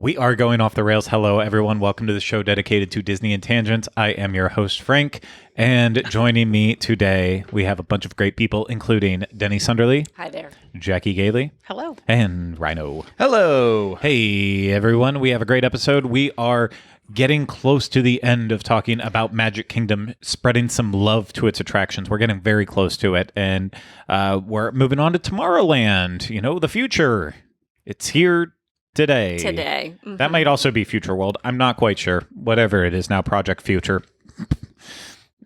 We are going off the rails. Hello, everyone. Welcome to the show dedicated to Disney and Tangents. I am your host, Frank, and joining me today, we have a bunch of great people, including Denny Sunderly. Hi there. Jackie Gailey. Hello. And Rhino. Hello. Hey, everyone. We have a great episode. We are getting close to the end of talking about Magic Kingdom, spreading some love to its attractions. We're getting very close to it, and we're moving on to Tomorrowland, the future. It's here today. Mm-hmm. That might also be Future World. I'm not quite sure. Whatever it is now, Project Future.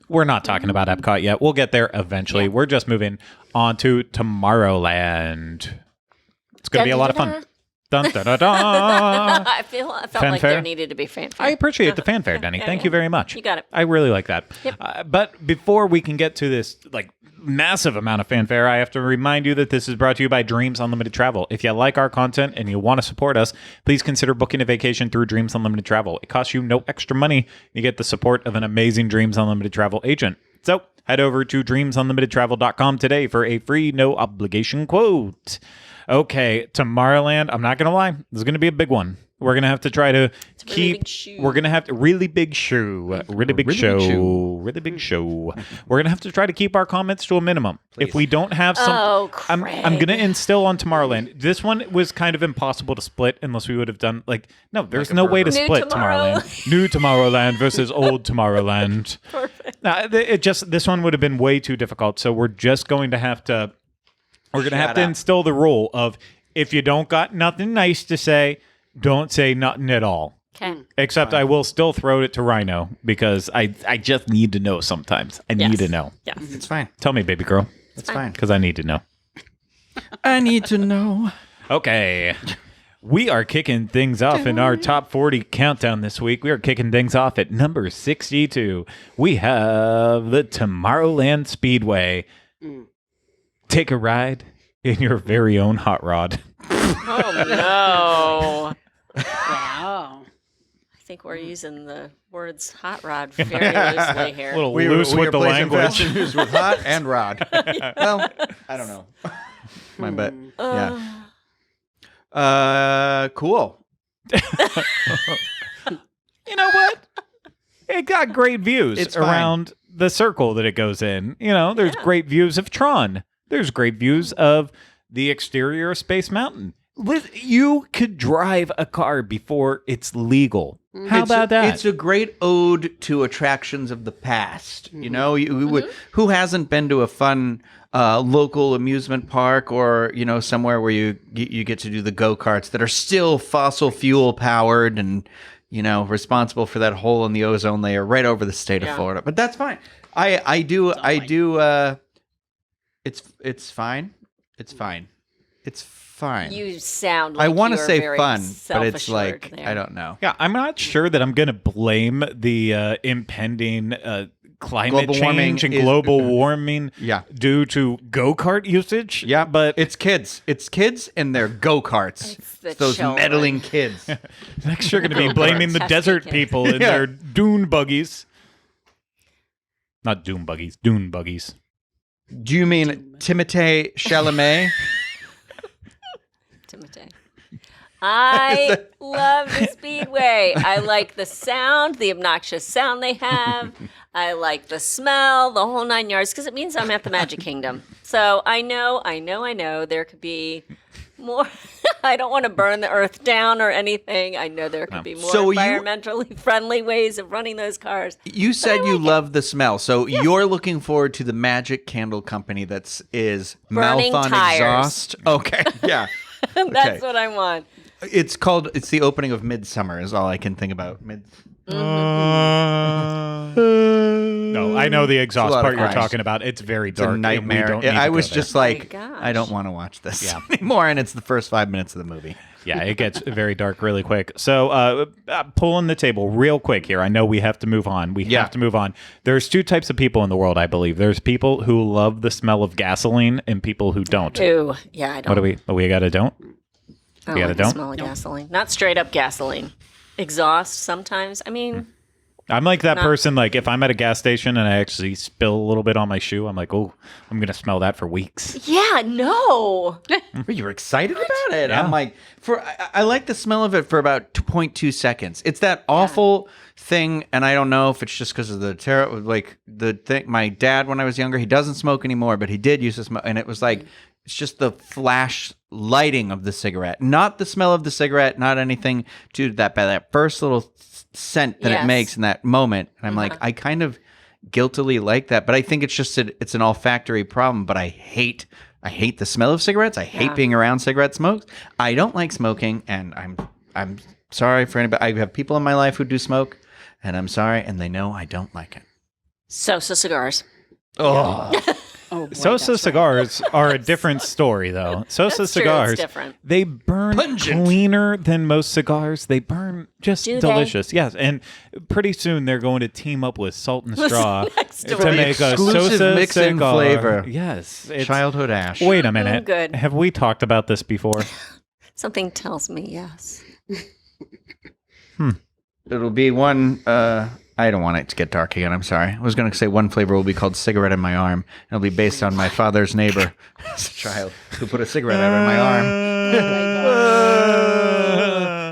We're not talking about Epcot yet. We'll get there eventually. Yeah. We're just moving on to Tomorrowland. It's going to be a lot of fun. Dun, dun, dun, dun. I felt Fanfare? like there needed to be fanfare. I appreciate the fanfare, Denny. Thank you very much. You got it. I really like that. Yep. But before we can get to this massive amount of fanfare, I have to remind you that this is brought to you by Dreams Unlimited Travel. If you like our content and you want to support us, please consider booking a vacation through Dreams Unlimited Travel. It costs you no extra money. You get the support of an amazing Dreams Unlimited Travel agent. So head over to dreamsunlimitedtravel.com today for a free, no obligation quote. Okay, Tomorrowland, I'm not going to lie, this is going to be a big one. We're going to have to try to we're going to have to, really big show. We're going to have to try to keep our comments to a minimum. Please. If we don't have some, I'm going to instill on Tomorrowland. This one was kind of impossible to split unless we would have done, there's no way to split Tomorrowland. New Tomorrowland versus old Tomorrowland. Perfect. This one would have been way too difficult, so we're just going to have to, instill the rule of, if you don't got nothing nice to say, don't say nothing at all. Okay. Except I will still throw it to Rhino because I just need to know sometimes. I need to know. Yes. It's fine. Tell me, baby girl. It's fine. Because I need to know. I need to know. Okay. We are kicking things off in our top 40 countdown this week. We are kicking things off at number 62. We have the Tomorrowland Speedway. Take a ride in your very own hot rod. Oh, no. Wow. I think we're using the words hot rod very loosely here. A little loose with the language. With hot and rod. Well, I don't know. My bet. Yeah. Cool. You know what? It got great views It's around the circle that it goes in. There's great views of Tron. There's great views of the exterior of Space Mountain. You could drive a car before it's legal. How about that? It's a great ode to attractions of the past. Who hasn't been to a fun local amusement park or somewhere where you get to do the go-karts that are still fossil fuel powered and responsible for that hole in the ozone layer right over the state of Florida. But that's fine. I do. It's fine. It's fine. It's fine. You sound like I want to say very fun, but it's self-assured there. I don't know. Yeah, I'm not sure that I'm going to blame the impending climate change and global warming due to go-kart usage. Yeah, but it's kids. It's kids and their go-karts. It's those children. meddling kids. Next, you're going to be blaming the Pesky desert kids. people in their dune buggies. Not dune buggies, dune buggies. Do you mean Timothée Chalamet? Timotei. I love the Speedway. I like the sound, the obnoxious sound they have. I like the smell, the whole 9 yards, because it means I'm at the Magic Kingdom. So I know there could be more. I don't want to burn the earth down or anything. I know there could be more environmentally friendly ways of running those cars. You said you love the smell, so you're looking forward to the Magic Candle Company is Burning mouth on tires. Exhaust. Okay, yeah. That's what I want. It's the opening of Midsummer is all I can think about. No, I know the exhaust part you're crash. talking about. It's very It's dark. a and nightmare. we don't need to I go was there. just like, gosh. I don't want to watch this anymore, and it's the first 5 minutes of the movie. Yeah, it gets very dark really quick. So pulling the table real quick here. I know we have to move on. We have to move on. There's two types of people in the world, I believe. There's people who love the smell of gasoline and people who don't. Ooh, yeah, I don't. What we got to don't? I don't like the smell of gasoline. Not straight up gasoline. Exhaust sometimes. I mean, I'm like that Not- person, like if I'm at a gas station and I actually spill a little bit on my shoe, I'm like, oh, I'm going to smell that for weeks. Yeah, no. But you were excited about it. Yeah. I'm like, I like the smell of it for about 0.2 seconds. It's that awful thing, and I don't know if it's just because of the terror. Like the thing, my dad, when I was younger, he doesn't smoke anymore, but he did used to smoke, and it was like it's just the flash lighting of the cigarette, not the smell of the cigarette, not anything to that first little scent that it Yes. makes in that moment. And I'm like, I kind of guiltily like that, but I think it's just it's an olfactory problem. But I hate the smell of cigarettes. I hate being around cigarette smokes. I don't like smoking, and I'm sorry for anybody. I have people in my life who do smoke, and I'm sorry, and they know I don't like it. Sosa cigars. Oh, Oh, boy, Sosa that's right. cigars are a different story, though. Sosa That's true, cigars, it's different. they burn Pungent. cleaner than most cigars. They burn just Do they? delicious. Yes, and pretty soon they're going to team up with Salt and Straw next to door. make a Exclusive Sosa mix-in cigar. flavor. Yes, it's, childhood ash. Wait a minute. good. Have we talked about this before? Something tells me yes. It'll be one. I don't want it to get dark again. I'm sorry. I was going to say one flavor will be called cigarette in my arm. It'll be based on my father's neighbor as a child who put a cigarette out in my arm.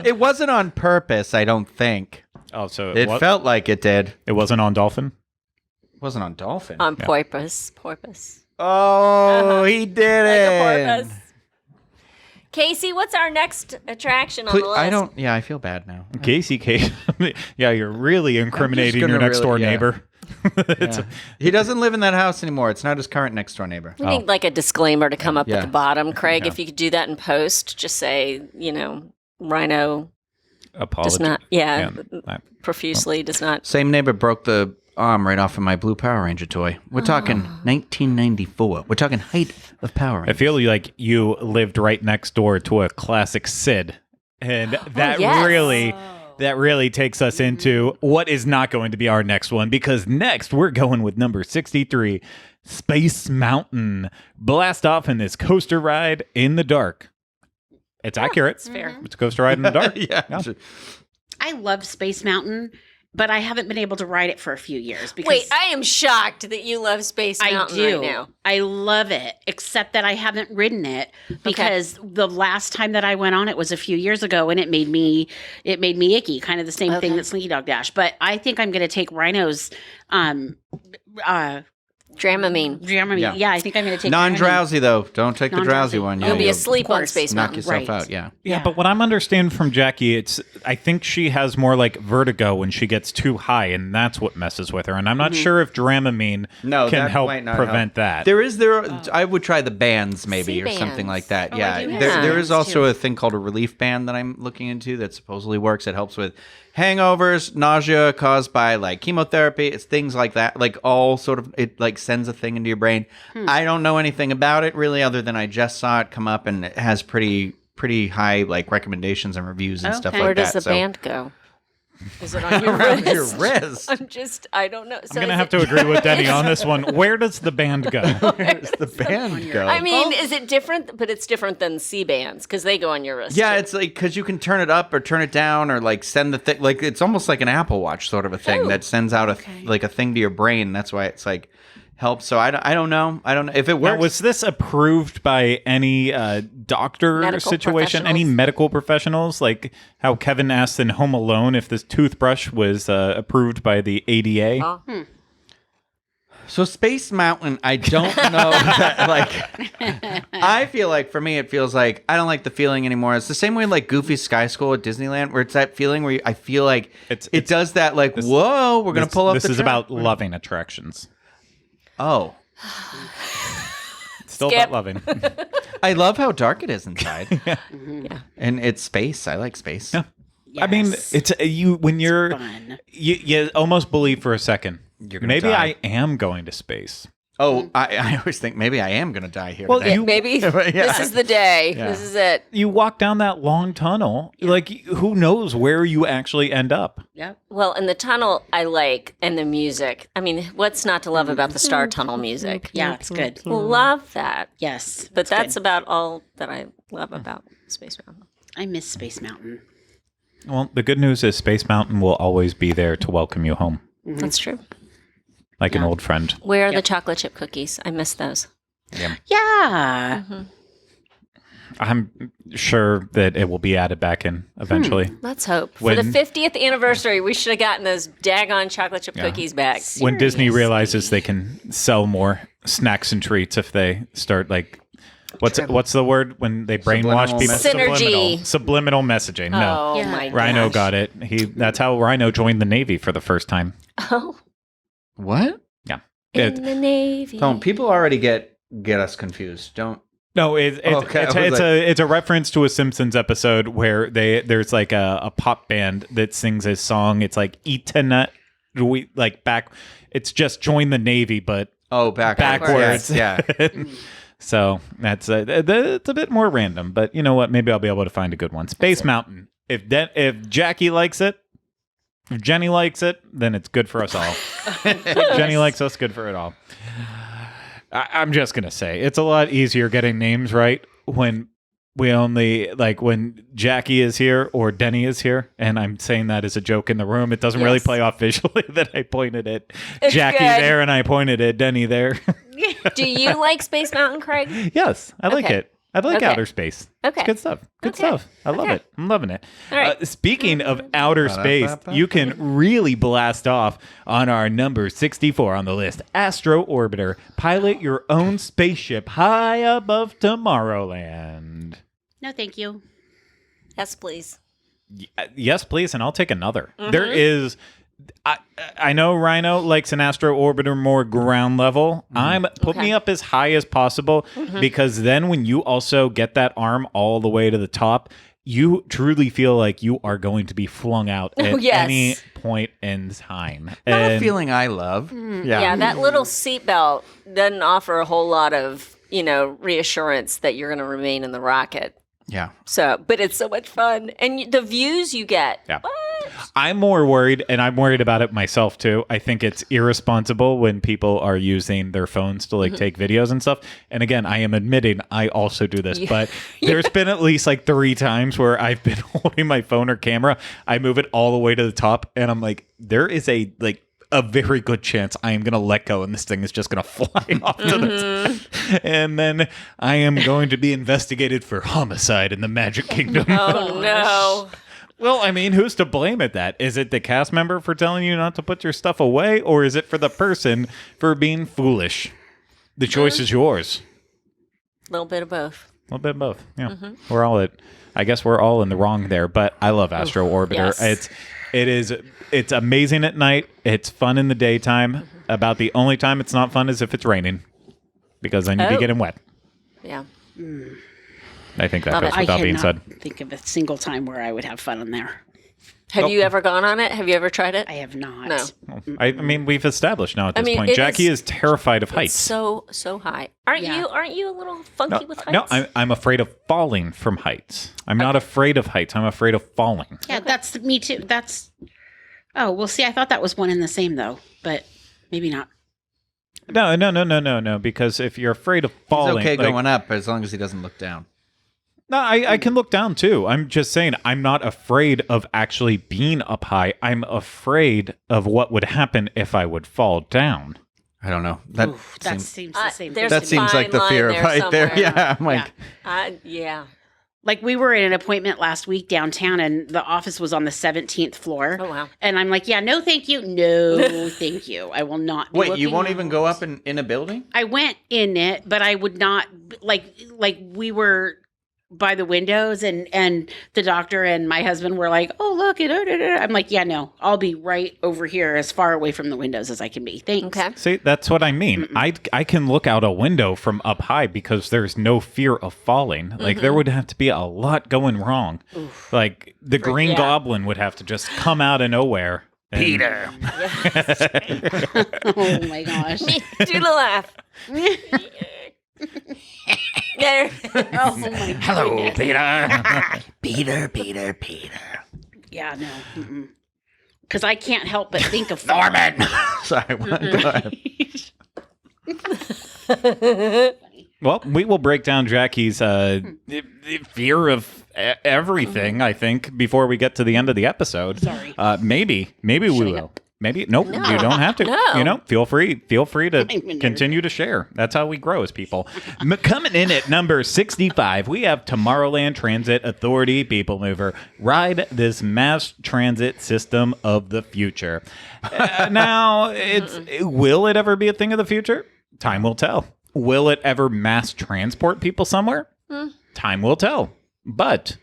It wasn't on purpose, I don't think. Oh, so It felt like it did. it wasn't on Dolphin? It wasn't on Dolphin. On porpoise. Porpoise. Oh, he did Like it. a porpoise. Casey, what's our next attraction on the list? I don't. Yeah, I feel bad now. Casey, yeah, you're really incriminating your gonna next door really- yeah. neighbor. Yeah. He doesn't live in that house anymore. It's not his current next door neighbor. We need like a disclaimer to come up Yeah. at the bottom, Craig. If you could do that in post, just say, Rhino Apology. does not, I- profusely does not. Same neighbor broke the arm right off of my blue Power Ranger toy. We're talking 1994. We're talking height of Power I Rangers. feel like you lived right next door to a classic Sid, and that yes. really takes us into what is not going to be our next one, because next we're going with number 63, Space Mountain. Blast off in this coaster ride in the dark. It's accurate. It's fair. It's a coaster ride in the dark. yeah. I love Space Mountain, but I haven't been able to ride it for a few years. Because Wait, I am shocked that you love Space I Mountain do. right now. I love it, except that I haven't ridden it because the last time that I went on it was a few years ago, and it made me icky. Kind of the same thing that Slinky Dog Dash. But I think I'm going to take Rhino's. Dramamine. Dramamine. Yeah, I think I'm going to take Non-drowsy though. Don't take the drowsy Non-drowsy. one. You'll be You'll asleep on course. Space knock Mountain. yourself Right. out. Yeah. Yeah, but what I'm understanding from Jackie, I think she has more like vertigo when she gets too high, and that's what messes with her. And I'm not sure if Dramamine No, can that help might not prevent help. that. I would try the bands maybe or something C-bands. like that. Oh, yeah, I do have there is C-bands, also too. a thing called a relief band that I'm looking into that supposedly works. It helps with hangovers, nausea caused by like chemotherapy. It's things like that. Like all sort of it like sends a thing into your brain. I don't know anything about it really, other than I just saw it come up and it has pretty high like recommendations and reviews and stuff Okay. like Where that. does the So- band go? Is it on your Around wrist? your wrist. I don't know. I'm going to have to agree with Denny on this one. Where does the band go? Where does the band go? I mean, is it different? But it's different than C bands because they go on your wrist. Yeah, too. it's like because you can turn it up or turn it down or like send the thing. Like it's almost like an Apple Watch sort of a thing that sends out a thing to your brain. That's why it's like helps. So I don't know. I don't know if it Now, works. was this approved by any doctor Medical situation? Any professionals? medical professionals? Like how Kevin asked in Home Alone if this toothbrush was approved by the ADA? Oh. So Space Mountain, I don't know. I feel like for me, it feels like I don't like the feeling anymore. It's the same way like Goofy Sky School at Disneyland, where it's that feeling where I feel like it does that. Like, whoa, we're gonna pull up. This the is track. about loving attractions. Oh, Still Skip. about loving. I love how dark it is inside. Yeah, and it's space. I like space. Yeah. I mean, it's you when you're fun. you almost believe for a second. You're gonna Maybe die. I am going to space. Oh, I always think maybe I am gonna die here. Well, today. you- Maybe this is the day. Yeah. This is it. You walk down that long tunnel, like who knows where you actually end up? Yep. Well, in the tunnel, I like, and the music. I mean, what's not to love about the Star Tunnel music? Yeah, it's good. Love that. Yes. But it's that's good. about all that I love about Space Mountain. I miss Space Mountain. Well, the good news is Space Mountain will always be there to welcome you home, That's true. like an old friend. Where are the chocolate chip cookies? I miss those. Yeah. I'm sure that it will be added back in eventually. Let's hope. For When- the 50th anniversary, we should have gotten those daggone chocolate chip cookies back. When Disney Seriously. realizes they can sell more snacks and treats if they start like what's the word when they brainwash Subliminal people? messaging. Subliminal messaging. No. Oh Yeah. my Rhino gosh. got it. That's how Rhino joined the Navy for the first time. Oh, What? Yeah. in the Navy. Don't people already get us confused? Don't. No, it's a reference to a Simpsons episode where there's like a pop band that sings a song. It's like Eternat, it's just join the Navy, but Backwards. Yeah. So that's it's a bit more random, but you know what? Maybe I'll be able to find a good one. Space Mountain. If Jackie likes it, if Jenny likes it, then it's good for us all. If Jenny likes us, good for it all. I'm just gonna say it's a lot easier getting names right when we only when Jackie is here or Denny is here, and I'm saying that as a joke in the room. It doesn't really play off visually that I pointed at Jackie good. there and I pointed at Denny there. Do you like Space Mountain, Craig? Yes, I like Okay. it. I like Okay. outer space. Okay. It's good stuff. Good Okay. stuff. I love Okay. it. I'm loving it. All right. Speaking of outer space, you can really blast off on our number 64 on the list, Astro Orbiter. Pilot your own spaceship high above Tomorrowland. No, thank you. Yes, please. Yes, please, and I'll take another. There is... I know Rhino likes an Astro Orbiter more ground level. Put me up as high as possible because then when you also get that arm all the way to the top, you truly feel like you are going to be flung out at yes. any point in time. Not a feeling I love. Yeah, that little seatbelt doesn't offer a whole lot of, reassurance that you're going to remain in the rocket. Yeah. So, but it's so much fun. And the views you get. Yeah. What? I'm more worried, and I'm worried about it myself too. I think it's irresponsible when people are using their phones to take videos and stuff. And again, I am admitting I also do this, but there's been at least 3 times where I've been holding my phone or camera. I move it all the way to the top, and I'm like, there is a very good chance I am going to let go and this thing is just going to fly off to the top. And then I am going to be investigated for homicide in the Magic Kingdom. Oh, no. Well, I mean, who's to blame at that? Is it the cast member for telling you not to put your stuff away, or is it for the person for being foolish? The choice is yours. A little bit of both. A little bit of both. Yeah. I guess we're all in the wrong there, but I love Astro Orbiter. Yes. It's amazing at night. It's fun in the daytime. About the only time it's not fun is if it's raining, because then you'd be getting wet. Yeah. I think that Love goes it. without I being cannot said. think of a single time where I would have fun on there. Have you ever gone on it? Have you ever tried it? I have not. No. I mean, we've established now at this point. it Jackie is terrified of heights. So high. Aren't you a little funky with heights? No, I'm afraid of falling from heights. I'm not afraid of heights. I'm afraid of falling. Yeah, that's me too. Oh, well, see, I thought that was one and the same though, but maybe not. No. Because if you're afraid of falling, He's okay going up as long as he doesn't look down. No, I can look down too. I'm just saying I'm not afraid of actually being up high. I'm afraid of what would happen if I would fall down. I don't know. That Oof, that seems the same. there's that seems like the fine fear line of height there. somewhere. Yeah, I'm like, Yeah. Like we were in an appointment last week downtown and the office was on the 17th floor. Oh, wow. And I'm like, yeah, no, thank you. No, thank you. I will not be wait, you looking won't out. even go up in a building? I went in it, but I would not like we were by the windows and the doctor and my husband were like, oh, look. I'm like, yeah, no, I'll be right over here as far away from the windows as I can be. Thanks. Okay. See, that's what I mean. I can look out a window from up high because there's no fear of falling. Like there would have to be a lot going wrong. Like the Green Goblin would have to just come out of nowhere. Peter. Oh my gosh. Do the laugh. There. Oh my Hello, Peter. Peter. Yeah, no. Because I can't help but think of Norman. Sorry, go ahead. Well, we will break down Jackie's fear of everything, I think, before we get to the end of the episode. Sorry. Maybe we will. Maybe nope. No. You don't have to. No. Feel free to I'm a nerd. continue to share. That's how we grow as people. Coming in at number 65, we have Tomorrowland Transit Authority Peoplemover. Ride this mass transit system of the future. Now, will it ever be a thing of the future? Time will tell. Will it ever mass transport people somewhere? Time will tell. But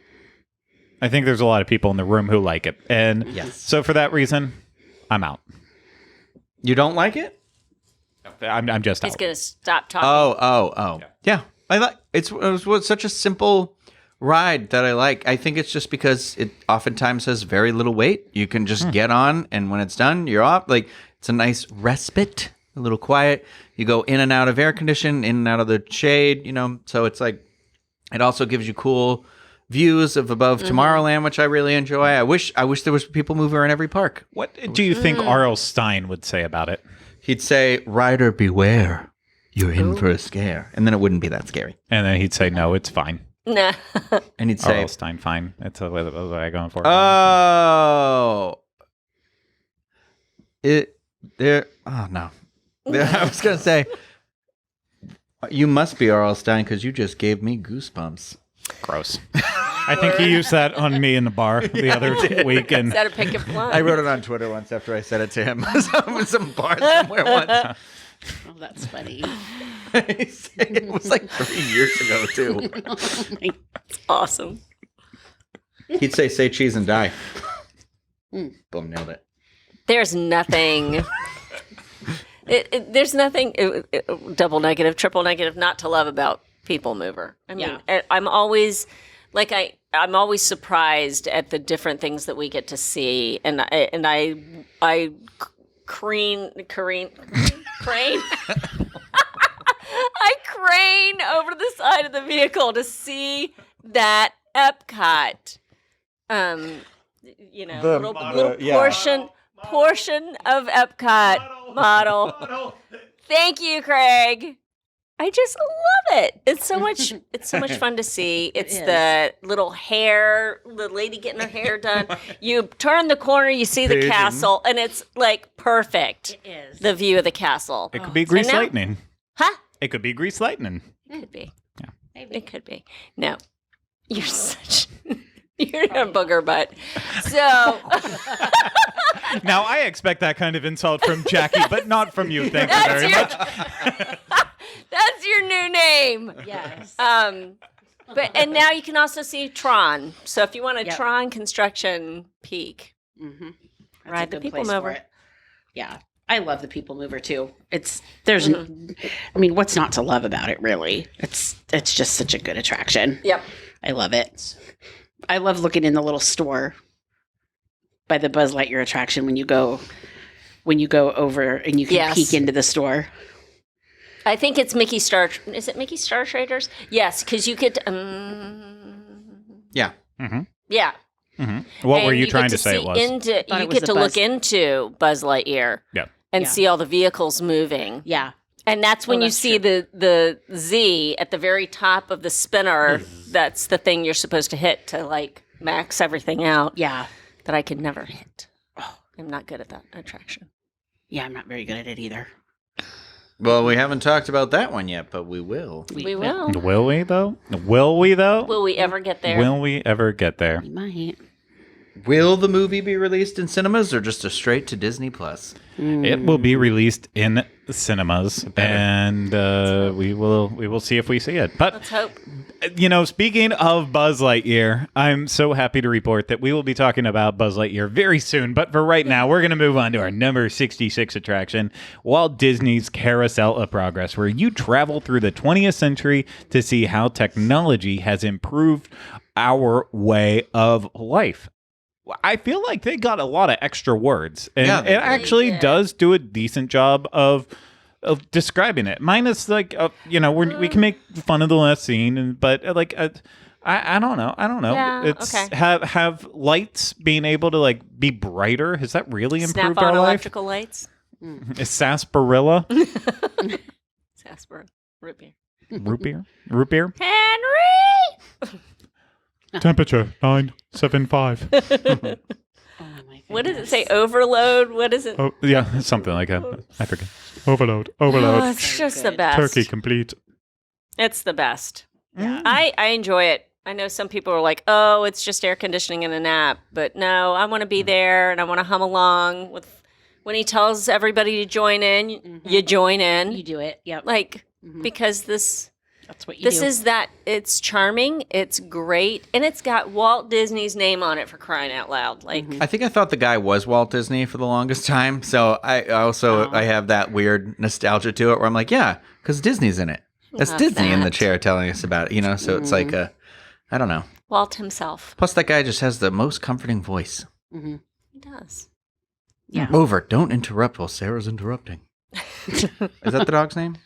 I think there's a lot of people in the room who like it. And so for that reason, I'm out. You don't like it? I'm just out. He's gonna stop talking. Oh. Yeah. I like it was such a simple ride that I like. I think it's just because it oftentimes has very little weight. You can just get on, and when it's done, you're off. Like, it's a nice respite, a little quiet. You go in and out of air condition, in and out of the shade, so it's like, it also gives you cool views of above Tomorrowland, which I really enjoy. I wish there was Peoplemover in every park. What do you think R.L. Stein would say about it? He'd say, "Rider beware, you're in for a scare," and then it wouldn't be that scary. And then he'd say, "No, it's fine." Nah. And he'd say, R.L. Stein, fine. That's what I'm going for. "Oh, oh no." I was gonna say, you must be R.L. Stein because you just gave me goosebumps. Gross. I think he used that on me in the bar the other week. And Is that a picket line? I wrote it on Twitter once after I said it to him. Some bar somewhere once. Oh, that's funny. It was like 3 years ago too. Awesome. He'd say cheese and die. Boom, nailed it. There's nothing. There's nothing double negative, triple negative not to love about Peoplemover. I mean, I'm always I'm always surprised at the different things that we get to see, and I crane. I crane over the side of the vehicle to see that Epcot. Little portion of Epcot model. Thank you, Craig. I just love it. It's so much fun to see. It's the little hair, the lady getting her hair done. You turn the corner, you see the castle, and it's like perfect. It is. The view of the castle. it could be Grease Lightning. Huh? It could be Grease Lightning. It could be. Yeah. Maybe. It could be. No. You're such you're a booger butt. So Now, I expect that kind of insult from Jackie, but not from you. Thank you very much. That's your new name. Yes. And now you can also see Tron. So if you want a Yep. Tron construction peak, That's ride a the good place for Peoplemover. it. Yeah. I love the Peoplemover too. I mean, what's not to love about it, really? It's just such a good attraction. Yep. I love it. I love looking in the little store by the Buzz Lightyear attraction when you go over and you can Yes. peek into the store. I think it's Mickey Star. Is it Mickey Star Traders? Yes, because you could. Yeah. Yeah. What were And you trying get to say see it was? Thought You it was get the to Buzz. look into Buzz Lightyear. Yeah. And Yeah. see all the vehicles moving. Yeah. And that's when you that's see the Z at the very top of the spinner. That's the thing you're supposed to hit to like max everything out. Yeah. That I could never hit. Oh, I'm not good at that attraction. Yeah, I'm not very good at it either. Well, we haven't talked about that one yet, but we will. We will. Will we, though? Will we, though? Will we ever get there? Will we ever get there? We might. Will the movie be released in cinemas or just a straight to Disney Plus? It will be released in cinemas, and we will see if we see it. But Let's hope. Speaking of Buzz Lightyear, I'm so happy to report that we will be talking about Buzz Lightyear very soon. But for right now, we're going to move on to our number 66 attraction, Walt Disney's Carousel of Progress, where you travel through the 20th century to see how technology has improved our way of life. I feel like they got a lot of extra words, and Yeah, they it actually did. does do a decent job of describing it. Minus, like, we can make fun of the last scene, but I don't know. Yeah, It's okay. have lights being able to like be brighter. Has that really improved Snap-on our life? electrical lights. Is sarsaparilla? Sarsaparilla. Root beer. Root beer? Root beer? Henry! Temperature 975. Oh my What does it goodness. say? Overload? What is it? Oh, yeah, something like that. I forget. Overload. Oh, it's just the good. best. Turkey complete. It's the best. Yeah. I enjoy it. I know some people are like, oh, it's just air conditioning and a nap. But no, I want to be there and I want to hum along with when he tells everybody to join in, you join in. You do it. Yep. Like, because this That's what you this do. is that it's charming, it's great, and it's got Walt Disney's name on it for crying out loud. Like, I think I thought the guy was Walt Disney for the longest time. So I also I have that weird nostalgia to it where I'm like, yeah, because Disney's in it. That's Love Disney in the that. chair telling us about it, you know? So it's like I don't know. Walt himself. Plus, that guy just has the most comforting voice. He does. Yeah. Over, don't interrupt while Sarah's interrupting. Is that the dog's name?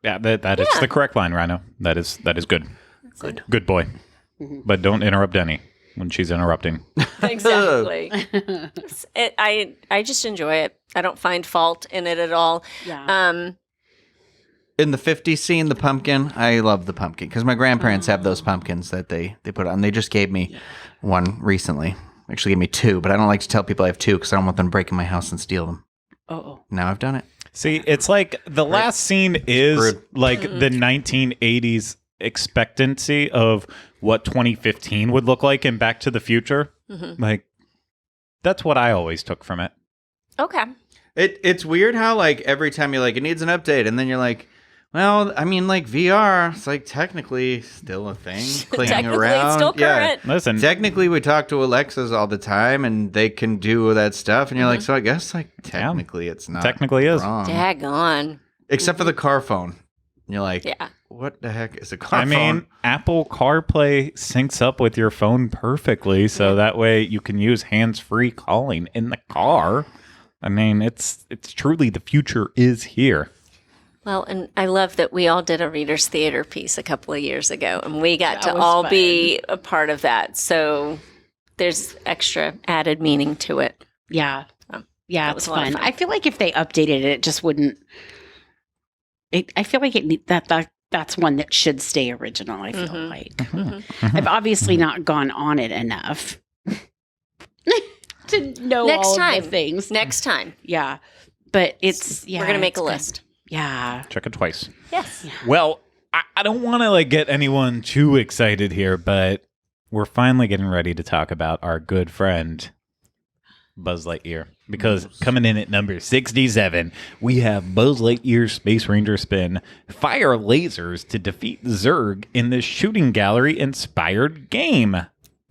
Yeah, that is Yeah. the correct line, Rhino. That is good. Good boy. But don't interrupt Denny when she's interrupting. Exactly. I just enjoy it. I don't find fault in it at all. Yeah. In the 50s scene, the pumpkin, I love the pumpkin because my grandparents have those pumpkins that they put on. They just gave me one recently. Actually, gave me two, but I don't like to tell people I have two because I don't want them to break in my house and steal them. Oh. Now I've done it. See, it's like the last scene is Rude. like the 1980s expectancy of what 2015 would look like in Back to the Future. Like, that's what I always took from it. Okay. It's weird how like every time you're like it needs an update, and then you're like, well, I mean, like VR, it's like technically still a thing. Clicking Technically, around. it's still current. Listen, Technically, we talk to Alexas all the time, and they can do that stuff. And you're like, so I guess like technically, it's not. Technically is. wrong. Daggone. Except for the car phone. And you're like, Yeah. what the heck is a car I phone? mean, Apple CarPlay syncs up with your phone perfectly, so that way you can use hands-free calling in the car. I mean, it's truly the future is here. Well, and I love that we all did a Reader's Theater piece a couple of years ago, and we got That to was all fun. be a part of that. So there's extra added meaning to it. Yeah. Oh, Yeah, that it's was a lot of fun. fun. I feel like if they updated it, it just wouldn't. I feel like that's one that should stay original. I feel like I've obviously not gone on it enough to know Next all time. of the things. Next time, Yeah, but it's we're going to make it's a good. list. Yeah, Check it twice. Yes. Well, I don't want to like get anyone too excited here, but we're finally getting ready to talk about our good friend Buzz Lightyear, because coming in at number 67, we have Buzz Lightyear Space Ranger Spin fire lasers to defeat Zurg in the shooting gallery inspired game.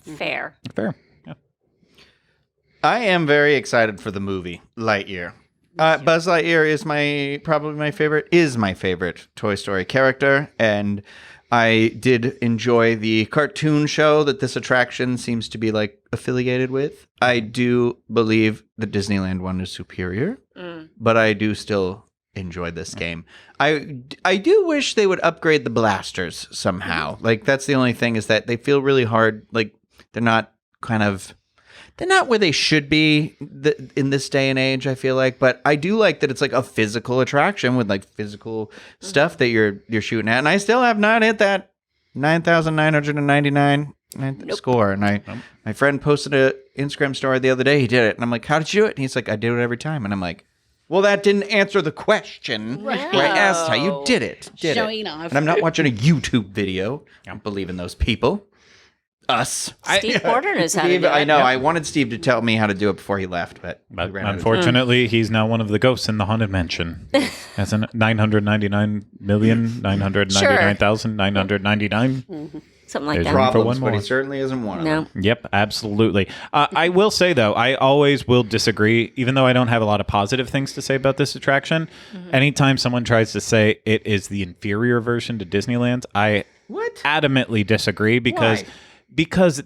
Fair. Fair. Yeah. I am very excited for the movie Lightyear. Buzz Lightyear is my favorite Toy Story character, and I did enjoy the cartoon show that this attraction seems to be like affiliated with. I do believe the Disneyland one is superior, but I do still enjoy this game. I do wish they would upgrade the blasters somehow. Like that's the only thing, is that they feel really hard. Like they're not where they should be in this day and age, I feel like. But I do like that it's like a physical attraction with like physical stuff that you're shooting at. And I still have not hit that 9,999 score. And my friend posted a Instagram story the other day. He did it. And I'm like, how did you do it? And he's like, I do it every time. And I'm like, well, that didn't answer the question. Where I asked how you did it. Showing off. And I'm not watching a YouTube video. I don't believe in those people. Us. Steve Porter knows how to Steve, do it. I know. I wanted Steve to tell me how to do it before he left, but But we ran out of unfortunately, he's now one of the ghosts in the Haunted Mansion. As in 999,999,999. Something like There's that. room for problems, one but he more. certainly isn't one of them. No. Yep, absolutely. I will say, though, I always will disagree, even though I don't have a lot of positive things to say about this attraction. Anytime someone tries to say it is the inferior version to Disneyland, I adamantly disagree because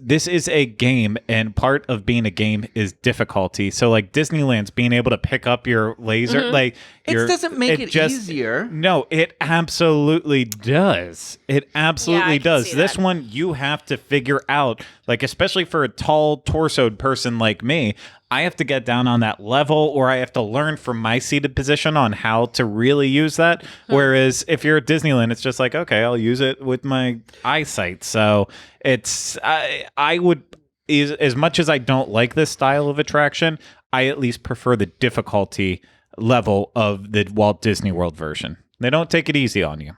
this is a game, and part of being a game is difficulty. So, like, Disneyland's being able to pick up your laser, like, It doesn't make it easier. No, it absolutely does. It absolutely I can does. see This that. one you have to figure out, like, especially for a tall, torsoed person like me, I have to get down on that level, or I have to learn from my seated position on how to really use that. Whereas if you're at Disneyland, it's just like, okay, I'll use it with my eyesight. So it's, I would, as much as I don't like this style of attraction, I at least prefer the difficulty level of the Walt Disney World version. They don't take it easy on you.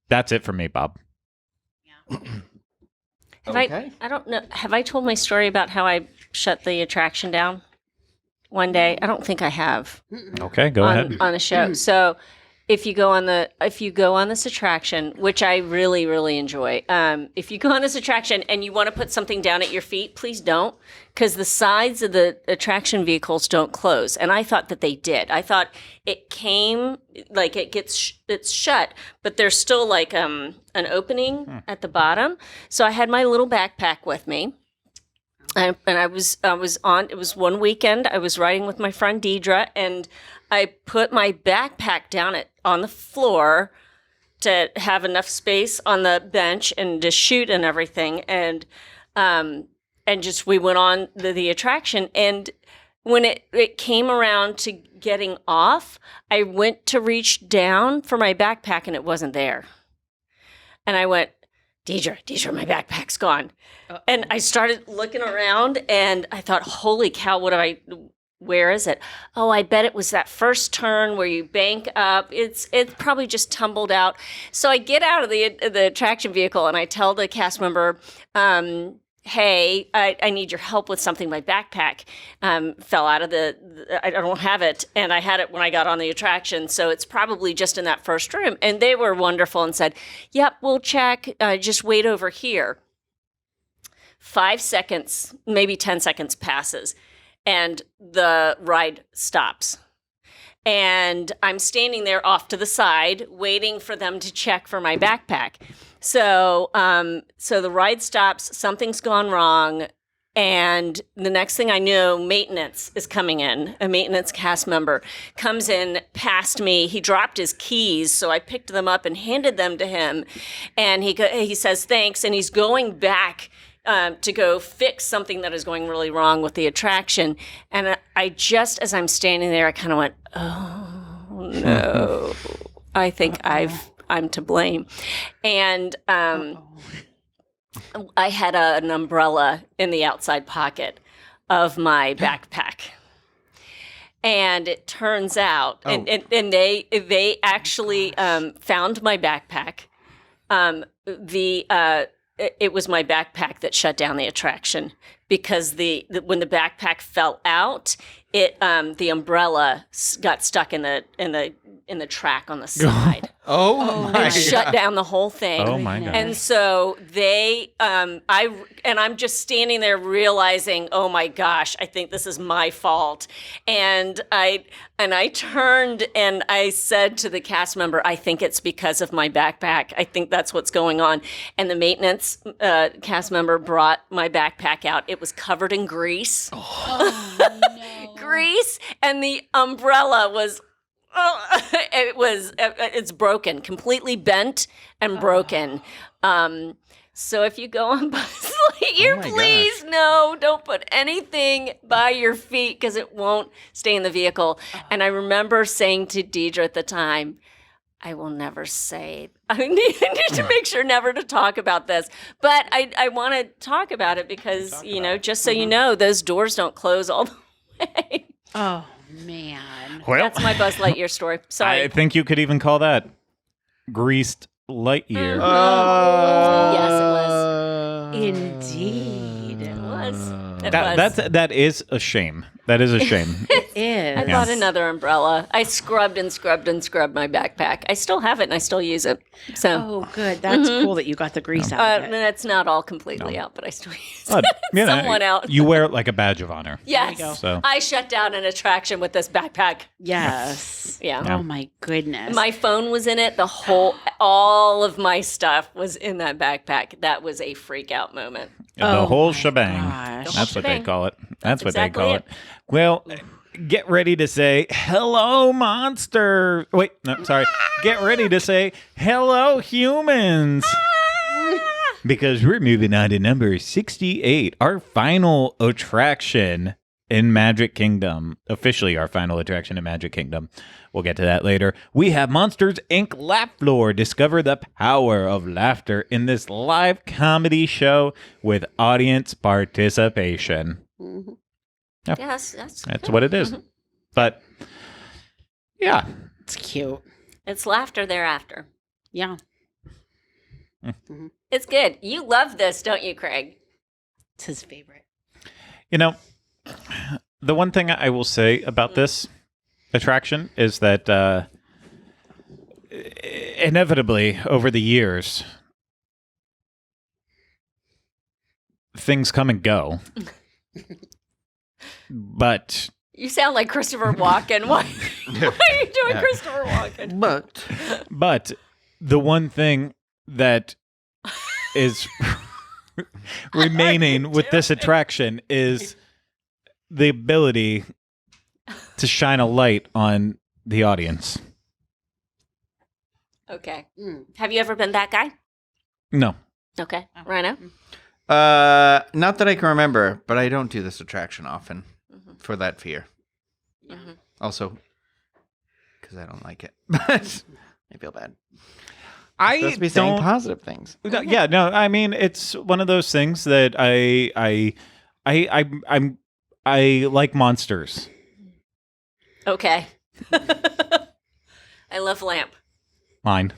That's it for me, Bob. Okay. I don't know. Have I told my story about how I shut the attraction down one day? I don't think I have. Okay, go ahead. On a show. So if you go on this attraction, which I really, really enjoy, if you go on this attraction and you want to put something down at your feet, please don't, because the sides of the attraction vehicles don't close. And I thought that they did. I thought it came, like it's shut, but there's still like an opening at the bottom. So I had my little backpack with me. And I was on, it was one weekend, I was riding with my friend Deidre, and I put my backpack down on the floor to have enough space on the bench and to shoot and everything. And just, we went on the attraction. And when it came around to getting off, I went to reach down for my backpack and it wasn't there. And I went, Deidre, my backpack's gone. Uh-oh. And I started looking around and I thought, holy cow, where is it? Oh, I bet it was that first turn where you bank up. It's probably just tumbled out. So I get out of the attraction vehicle and I tell the cast member, hey, I need your help with something. My backpack fell out of I don't have it. And I had it when I got on the attraction. So it's probably just in that first room. And they were wonderful and said, yep, we'll check. Just wait over here. 5 seconds, maybe 10 seconds passes. And the ride stops. And I'm standing there off to the side, waiting for them to check for my backpack. So the ride stops, something's gone wrong, and the next thing I know, maintenance is coming in. A maintenance cast member comes in past me. He dropped his keys, so I picked them up and handed them to him. And he says thanks, and he's going back to go fix something that is going really wrong with the attraction. And I just, as I'm standing there, I kind of went, oh no, I think I'm to blame. And I had an umbrella in the outside pocket of my backpack. And it turns out, and they actually found my backpack. It was my backpack that shut down the attraction because when the backpack fell out, the umbrella got stuck in the track on the side. Oh my and shut down the whole thing. Oh my God. And so I'm just standing there realizing, oh my gosh, I think this is my fault. And I turned and I said to the cast member, I think it's because of my backpack. I think that's what's going on. And the maintenance cast member brought my backpack out. It was covered in grease. Oh, no. Grease, and the umbrella was it's broken, completely bent and broken. So if you go on Buzz Lightyear, please, no, don't put anything by your feet because it won't stay in the vehicle. And I remember saying to Deidre at the time, I will never say, I need to make sure never to talk about this. But I want to talk about it because, just so you know, those doors don't close all the way. Oh, man. Well, That's my Buzz Lightyear story. Sorry. I think you could even call that greased Lightyear. Yes, it was. Indeed. It was. It was. That is a shame. That is a shame. It is. I bought another umbrella. I scrubbed and scrubbed and scrubbed my backpack. I still have it and I still use it. So, Oh, good. That's cool that you got the grease out of and it. it's not all completely out, but I still use it. Somewhat out. You wear it like a badge of honor. Yes. go. So. I shut down an attraction with this backpack. Yes. Yeah. Oh, my goodness. My phone was in it. All of my stuff was in that backpack. That was a freak out moment. The Oh whole my shebang. gosh. That's what they shebang. call it. That's what exactly they call it. it. Well, get ready to say, hello, monster. Wait, no, sorry. Get ready to say, hello, humans. Because we're moving on to number 68, our final attraction in Magic Kingdom. Officially our final attraction in Magic Kingdom. We'll get to that later. We have Monsters, Inc. Laugh Floor. Discover the power of laughter in this live comedy show with audience participation. Mm-hmm. Yep. Yes, That's what it is. But, yeah. It's cute. it's laughter thereafter. Yeah. It's good. You love this, don't you, Craig? It's his favorite. You know, the one thing I will say about this attraction is that inevitably over the years, things come and go. But You sound like Christopher Walken. Why are you doing Christopher Walken? But the one thing that is remaining with this attraction is the ability to shine a light on the audience. Okay. Have you ever been that guy? No. Okay. Rhino? not that I can remember, but I don't do this attraction often for that fear. Mm-hmm. Also, because I don't like it. But I feel bad. I Supposed to be saying don't. positive things. No, yeah, no. I mean, it's one of those things that I like monsters. Okay. I love Lamp. Line.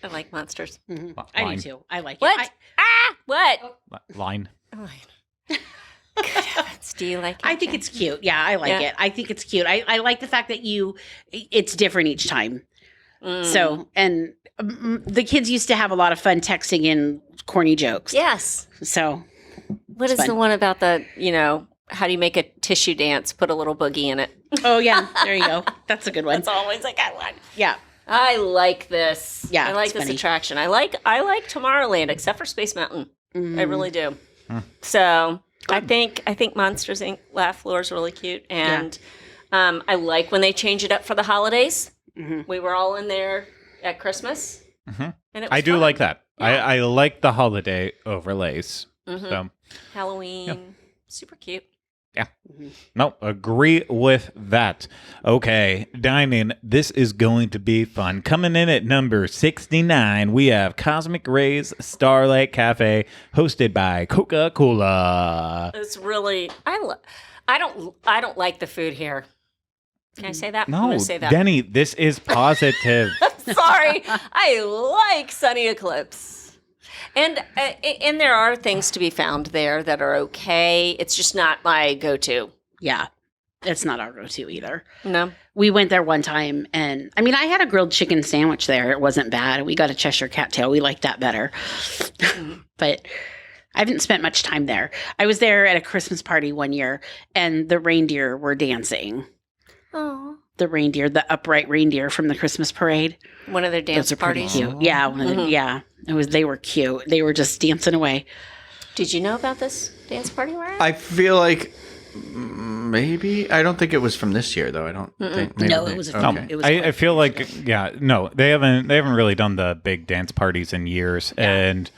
I like monsters. I Line. do too. I like What? it. What? Line. Good heavens, do you like it? I think it's cute. Yeah, I like it. I think it's cute. I like the fact that it's different each time. So, and the kids used to have a lot of fun texting in corny jokes. Yes. So, What is fun. the one about the, how do you make a tissue dance? Put a little boogie in it. oh yeah, there you go. That's a good one. That's always a good one. Yeah. I like this. Yeah, I like it's this funny. attraction. I like Tomorrowland, except for Space Mountain. I really do. So I think Monsters Inc. Laugh Floor is really cute, and I like when they change it up for the holidays. We were all in there at Christmas, and it was I do fun. like that. Yeah. I like the holiday overlays. So, Halloween, super cute. yeah. No, agree with that. Okay, dining. This is going to be fun. Coming in at number 69, we have Cosmic Rays Starlight Cafe, hosted by Coca-Cola. It's really I don't like the food here. Can I say that? I'm No, gonna say that. Denny, this is positive. Sorry, I like Sunny Eclipse, and there are things to be found there that are okay. It's just not my go-to. Yeah. It's not our go-to either. No, We went there one time, and I mean, I had a grilled chicken sandwich there. It wasn't bad. We got a Cheshire cat tail. We liked that better. But I haven't spent much time there. I was there at a Christmas party one year, and the reindeer were dancing. oh, The upright reindeer from the Christmas parade. one of their dance Those are pretty parties. cute. Yeah, yeah. They were cute. They were just dancing away. Did you know about this dance party, Ryan? I feel like maybe I don't think it was from this year though. I don't think. Maybe No, it was a few- okay. it was I feel like they haven't really done the big dance parties in years, and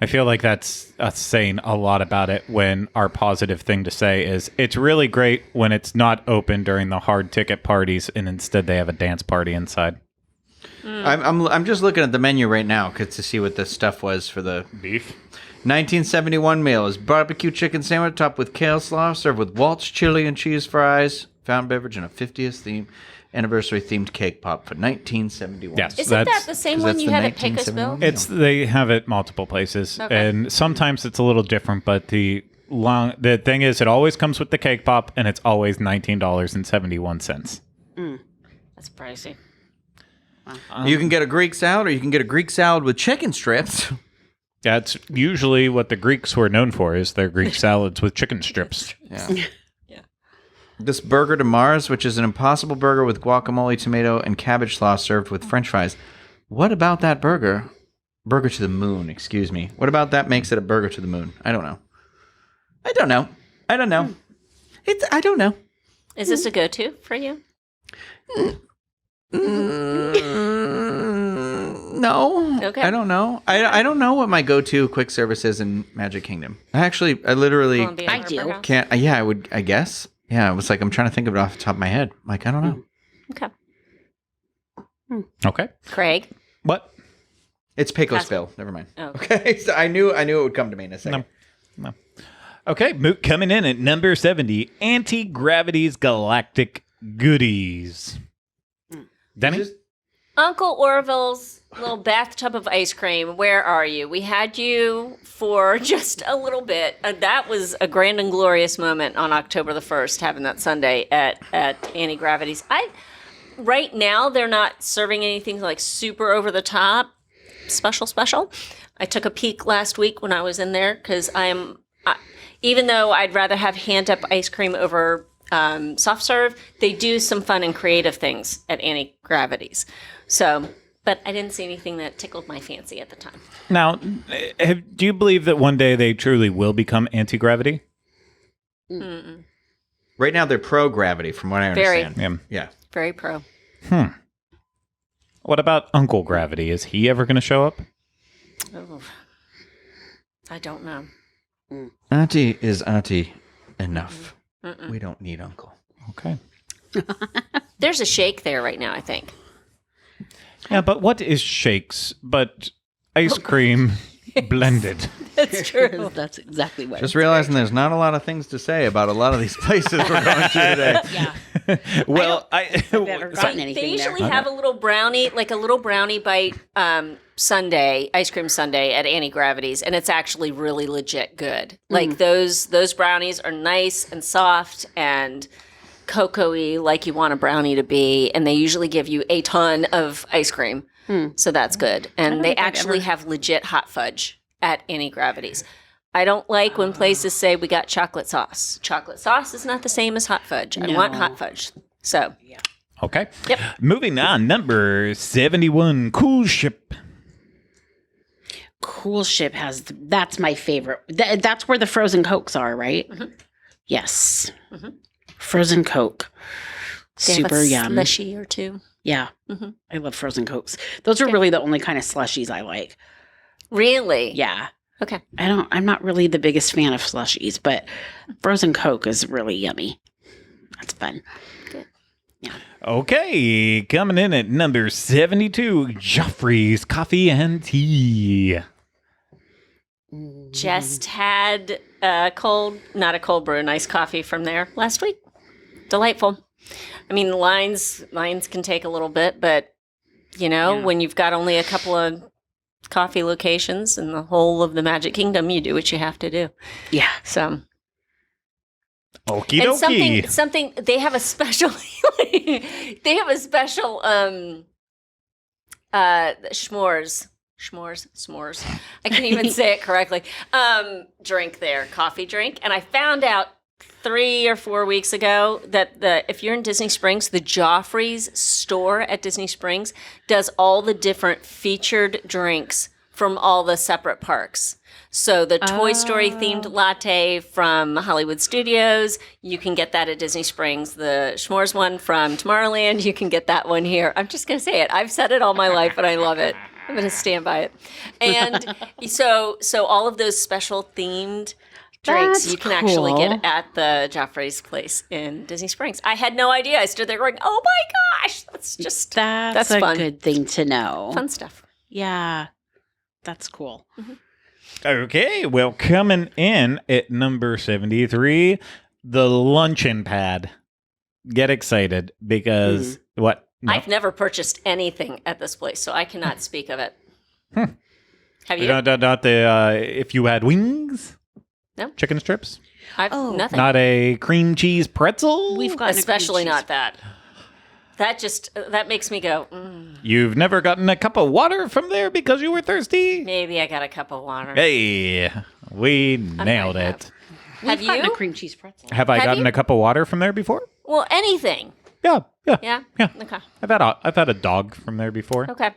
I feel like that's us saying a lot about it. When our positive thing to say is it's really great when it's not open during the hard ticket parties, and instead they have a dance party inside. I'm just looking at the menu right now to see what the stuff was for the Beef. 1971 meal is barbecue chicken sandwich topped with kale slaw, served with Walt's chili and cheese fries, fountain beverage, and a 50th anniversary themed cake pop for 1971. Yes, Isn't that the same 'cause one that's you the had at Pecos Bill? 1971. They have it multiple places, Okay. and sometimes it's a little different. But the thing is, it always comes with the cake pop, and it's always $19.71. That's pricey. You can get a Greek salad, or you can get a Greek salad with chicken strips. That's usually what the Greeks were known for: is their Greek salads with chicken strips. Yeah. This burger to Mars, which is an impossible burger with guacamole, tomato, and cabbage sauce served with French fries. What about that burger? Burger to the moon, excuse me. What about that makes it a burger to the moon? I don't know. I don't know. Is this a go-to for you? No. Okay. I don't know. I don't know what my go-to quick service is in Magic Kingdom. I literally Columbia I Harbor do. House? can't. I guess. Yeah, it was like I'm trying to think of it off the top of my head. Like I don't know. Okay. Okay. Craig? What? It's Pecosville. Never mind. Oh. Okay, so I knew it would come to me in a second. No. Okay, coming in at number 70, Anti-Gravity's Galactic Goodies. Denny? Just- Uncle Orville's little bathtub of ice cream. Where are you? We had you for just a little bit. That was a grand and glorious moment on October the 1st, having that Sunday at Anti-Gravity's. Right now, they're not serving anything like super over the top, special. I took a peek last week when I was in there because even though I'd rather have hand-up ice cream over soft serve, they do some fun and creative things at Anti-Gravity's. So, but I didn't see anything that tickled my fancy at the time. Now, do you believe that one day they truly will become anti-gravity? Right now they're pro-gravity, from what I understand. Yeah. Yeah. Very pro. What about Uncle Gravity? Is he ever going to show up? Oh, I don't know. Auntie is auntie enough. We don't need uncle. Okay. There's a shake there right now, I think. Yeah, but what is shakes but ice cream blended? That's true. That's exactly what. Just realizing there's not a lot of things to say about a lot of these places we're going to today. Yeah. Well, I've never gotten anything They usually there. have a little brownie bite sundae, ice cream sundae at Anti-Gravity's, and it's actually really legit good. Like those brownies are nice and soft and cocoa-y like you want a brownie to be, and they usually give you a ton of ice cream. So that's good. And they actually have legit hot fudge at Anti-Gravity's. I don't like when places say we got chocolate sauce. Chocolate sauce is not the same as hot fudge. I want hot fudge. So, okay. Yep. Moving on, number 71, Cool Ship. Cool Ship that's my favorite. That's where the frozen Cokes are, right? Yes. Frozen Coke. they have Super a yum. slushy or two. Yeah. I love frozen Cokes. Those are really the only kind of slushies I like. Really? Yeah. Okay. I'm not really the biggest fan of slushies, but frozen Coke is really yummy. That's fun. Okay, coming in at number 72, Joffrey's Coffee and Tea. Just had not a cold brew, nice coffee from there last week. Delightful. I mean, lines can take a little bit, but when you've got only a couple of coffee locations in the whole of the Magic Kingdom, you do what you have to do. Yeah. So, Okie and dokie. something they have a special s'mores. I can't even say it correctly. Drink there, coffee drink. And I found out 3 or 4 weeks ago that if you're in Disney Springs, the Joffrey's store at Disney Springs does all the different featured drinks from all the separate parks. So the Toy Story themed latte from Hollywood Studios, you can get that at Disney Springs. The s'mores one from Tomorrowland, you can get that one here. I'm just going to say it. I've said it all my life and I love it. I'm going to stand by it. And so all of those special themed drinks That's you can actually cool. get at the Joffrey's place in Disney Springs. I had no idea. I stood there going, "Oh my gosh, that's a fun. good thing to know. Fun stuff." Yeah. That's cool. Okay, well, coming in at number 73, the Luncheon Pad. Get excited because what? No. I've never purchased anything at this place, so I cannot speak of it. Have you? Not the if you had wings? No. Chicken strips? I've nothing. Not a cream cheese pretzel? We've got Especially not that. That makes me go, You've never gotten a cup of water from there because you were thirsty? maybe I got a cup of water. Hey, we nailed might it. Have We've gotten you? a cream cheese pretzel. Have I Have gotten you? a cup of water from there before? Well, anything. Yeah. Yeah? Yeah. Okay. I've had a dog from there before. Okay.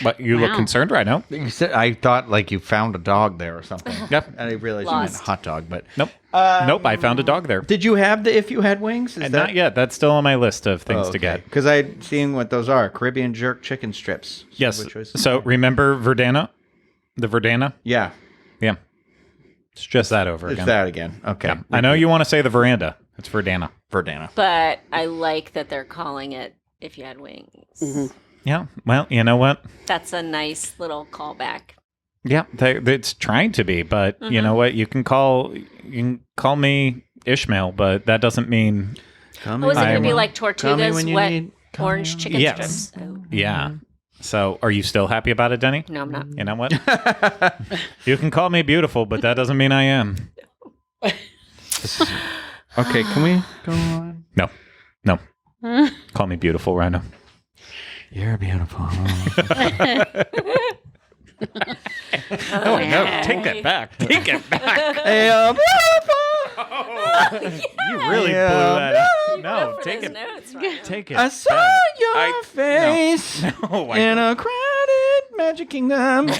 But you look Wow. concerned right now. You said I thought like you found a dog there or something. Yep. And I realized you Lost. meant hot dog. But Nope. Nope. I found a dog there. did you have the If You Had Wings? Is And not yet. That's still on my list of things to get. Because I seen what those are: Caribbean jerk chicken strips. Yes. Which was, So remember Verdana? The Verdana? yeah, Yeah. It's just that over it's again. that again. Okay, I know you want to say the veranda. It's Verdana. Verdana. But I like that they're calling it If You Had Wings. Yeah. Well, you know what? That's a nice little callback. Yeah, it's trying to be, but you know what? You can call me Ishmael, but that doesn't mean Come Oh, is it going to be I'm- like Call me Tortuga's when you wet need- call me orange when- chicken Yes. strips? Oh, yeah. So, are you still happy about it, Denny? no, I'm not. You know what? You can call me beautiful, but that doesn't mean I am. Okay, can we go on? No. Call me beautiful, Rhino. You're beautiful. Oh, no. Take that back. Take it back. Hey, You really Yeah. blew that out. No, For take his it. notes, right? Take it. I saw back. your face No, in a crowded Magic Kingdom. No,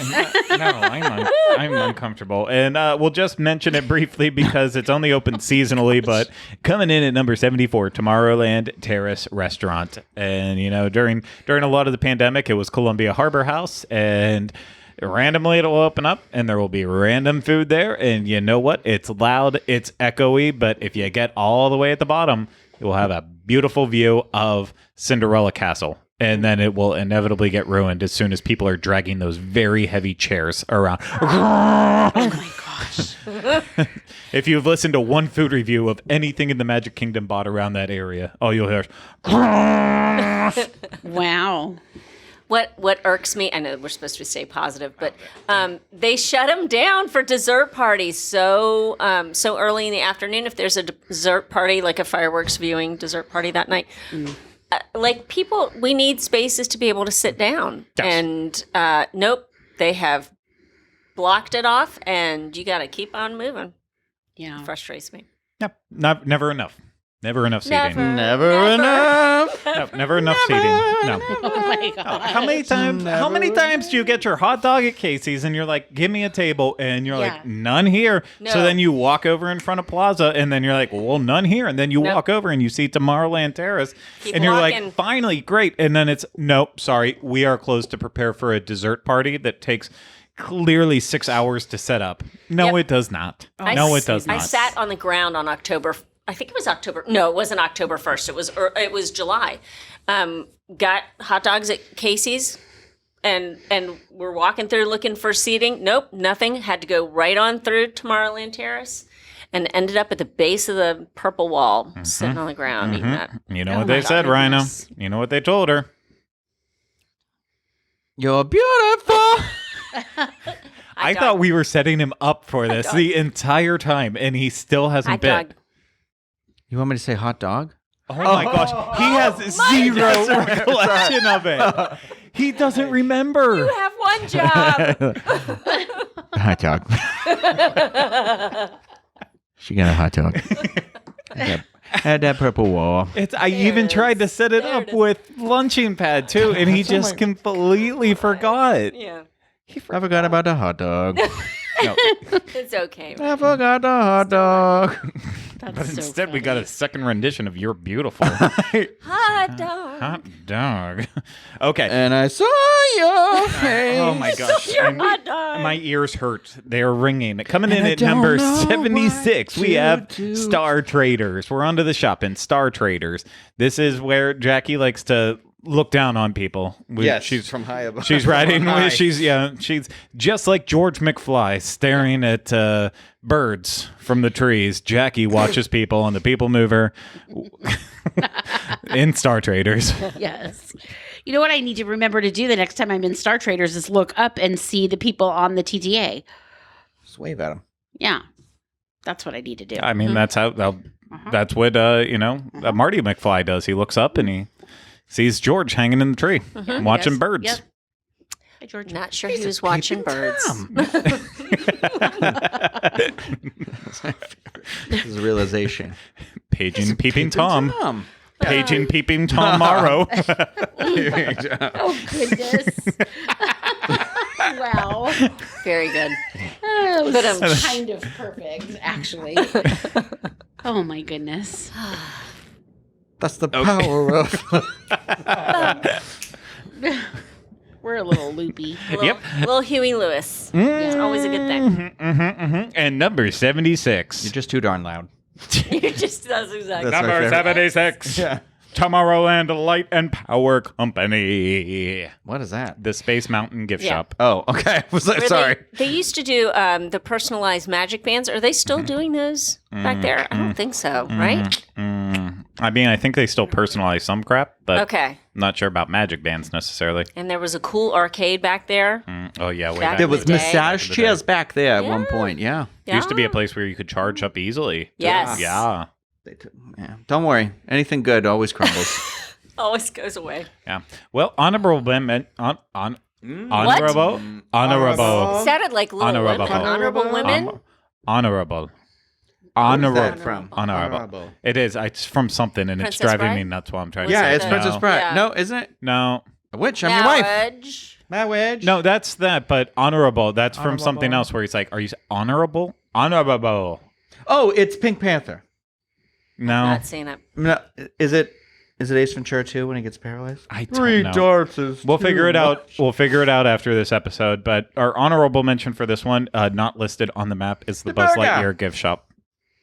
I'm uncomfortable. And we'll just mention it briefly because it's only open seasonally, but coming in at number 74, Tomorrowland Terrace Restaurant. And, you know, during a lot of the pandemic, it was Columbia Harbor House, and randomly it'll open up and there will be random food there. And you know what? It's loud, it's echoey, but if you get all the way at the bottom, you will have a beautiful view of Cinderella Castle. And then it will inevitably get ruined as soon as people are dragging those very heavy chairs around. Oh my gosh. If you've listened to one food review of anything in the Magic Kingdom bought around that area, all you'll hear is, Wow. What irks me, I know we're supposed to stay positive, but they shut them down for dessert parties so early in the afternoon. If there's a dessert party, like a fireworks viewing dessert party that night, like people, we need spaces to be able to sit down. Yes. And nope, they have blocked it off, and you got to keep on moving. Yeah. Frustrates me. Yep, never enough. Never enough seating. Never enough. No, never enough seating. No. Oh my god. How many times do you get your hot dog at Casey's and you're like, give me a table, and you're Yeah. like, none here. No. So then you walk over in front of Plaza and then you're like, well, none here. And then you Nope. walk over and you see Tomorrowland Terrace Keep and you're walking. like, finally, great. And then it's, nope, sorry, we are closed to prepare for a dessert party that takes clearly 6 hours to set up. No, Yep. it does not. I No, s- it does not. I sat on the ground on October. I think it was October. No, it wasn't October 1st. It was July. Got hot dogs at Casey's, and we're walking through looking for seating. Nope, nothing. Had to go right on through Tomorrowland Terrace, and ended up at the base of the purple wall, sitting on the ground eating that. You know Oh what they my said, Rhino? goodness. You know what they told her? You're beautiful. I thought we were setting him up for this the entire time, and he still hasn't Hot bit. dog. You want me to say hot dog? Oh my gosh, he has zero recollection of it. He doesn't remember. You have one job. Hot dog. She got a hot dog. Had that purple wall. I even tried to set it There up it is. with lunching pad too, and he just completely forgot. Yeah, I forgot about the hot dog. No, it's okay. I forgot the hot dog. That's but so instead we funny. got a second rendition of "You're Beautiful." Hot dog. Hot dog. Okay. And I saw your face. Oh my gosh. Your I'm- hot dog. My ears hurt. They're ringing. Coming in And I at don't number know 76, what we to have do. Star Traders. We're onto the shopping. Star Traders. This is where Jackie likes to look down on people. she's from high above. She's riding. High. She's just like George McFly staring at birds from the trees. Jackie watches people on the Peoplemover in Star Traders. Yes. You know what I need to remember to do the next time I'm in Star Traders is look up and see the people on the TTA. Just wave at him. Yeah. That's what I need to do. I mean, that's how. That's what Marty McFly does. He looks up and he sees George hanging in the tree, watching Yes. birds. Yep. Hi, George. Not sure he was watching birds. This is a realization. Peeping Tom. Paging peeping tomorrow. Oh, goodness. Wow. Very good. That was But, kind of perfect, actually. Oh, my goodness. That's the power of. We're a little loopy. Little Huey Lewis. It's always a good thing. And number 76. You're just too darn loud. You're just that's exactly. That's Number my favorite. 76. Yeah. Tomorrowland Light and Power Company. What is that? The Space Mountain gift Yeah. shop. Oh, okay. Was that, Where sorry. They used to do the personalized magic bands. Are they still doing those back there? I don't think so, right? I mean, I think they still personalize some crap, but Okay. I'm not sure about magic bands necessarily. And there was a cool arcade back there. Oh, yeah. Way Back back. There in was the day. massage Back in the chairs day. back there at Yeah. one point. Yeah. Used to be a place where you could charge up easily. Yes. Yeah. Yeah. Don't worry. Anything good always crumbles. Always goes away. Yeah. Well, honorable women. Honorable. Honorable. Sounded like little Honorable. women. Honorable women. Honorable. Where's that Honorable. from? Honorable. It is. It's from something, and Princess it's driving Bride? me nuts while I'm trying to Yeah, say it's it. Princess No. Bride. Yeah. No, isn't it? No. A witch. I'm your wife. Marriage. Marriage. No, that's that. But honorable. That's from Honorable. something else where he's like, "Are you honorable? Honorable." Oh, it's Pink Panther. No, Not seeing it. No, is it Ace Ventura 2 when he gets paralyzed? I don't know. darts is We'll figure it out. We'll figure it out after this episode. But our honorable mention for this one, not listed on the map, is the The Buzz burger. Lightyear gift shop.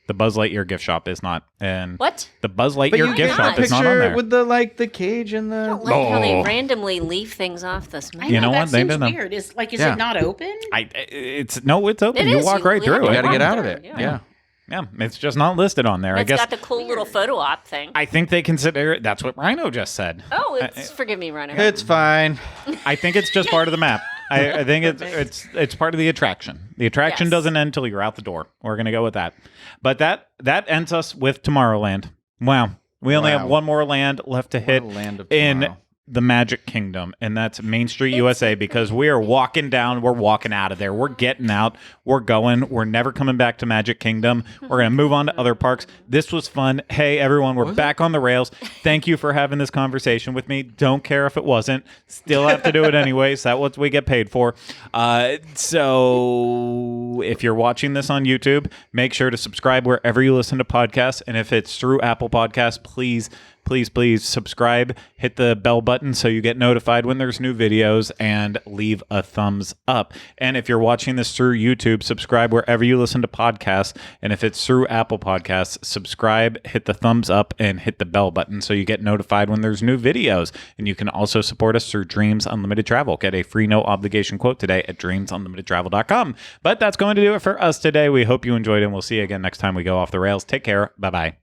The Buzz Lightyear gift shop is not, and What? the Buzz But Lightyear you gift get shop the is not on picture there. with the cage and I the. don't like how they Oh. randomly leave things off this map. I You know that what? They seems did them. weird. Is Yeah. it not open? It's open. It you is. walk right You have through to You it. got to get walk out of through it. it, Yeah. Yeah, it's just not listed on there. I It's guess got the cool little photo op thing. I think they consider it. That's what Rhino just said. Oh, forgive me, Runner. It's fine. I think it's just part of the map. I think it's part of the attraction. The attraction Yes. doesn't end until you're out the door. We're gonna go with that. But that ends us with Tomorrowland. Wow, we only Wow. have one more land left to hit a land of in tomorrow. the Magic Kingdom, and that's Main Street, USA, because we are walking down. We're walking out of there. We're getting out. We're going. We're never coming back to Magic Kingdom. We're going to move on to other parks. This was fun. Hey, everyone, we're back on the rails. Thank you for having this conversation with me. Don't care if it wasn't. Still have to do it anyways. That's what we get paid for. So if you're watching this on YouTube, make sure to subscribe wherever you listen to podcasts. And if it's through Apple Podcasts, please subscribe, hit the bell button so you get notified when there's new videos, and leave a thumbs up. And if you're watching this through YouTube, subscribe wherever you listen to podcasts. And if it's through Apple Podcasts, subscribe, hit the thumbs up, and hit the bell button so you get notified when there's new videos. And you can also support us through Dreams Unlimited Travel. Get a free no obligation quote today at dreamsunlimitedtravel.com. But that's going to do it for us today. We hope you enjoyed, and we'll see you again next time we go off the rails. Take care. Bye-bye.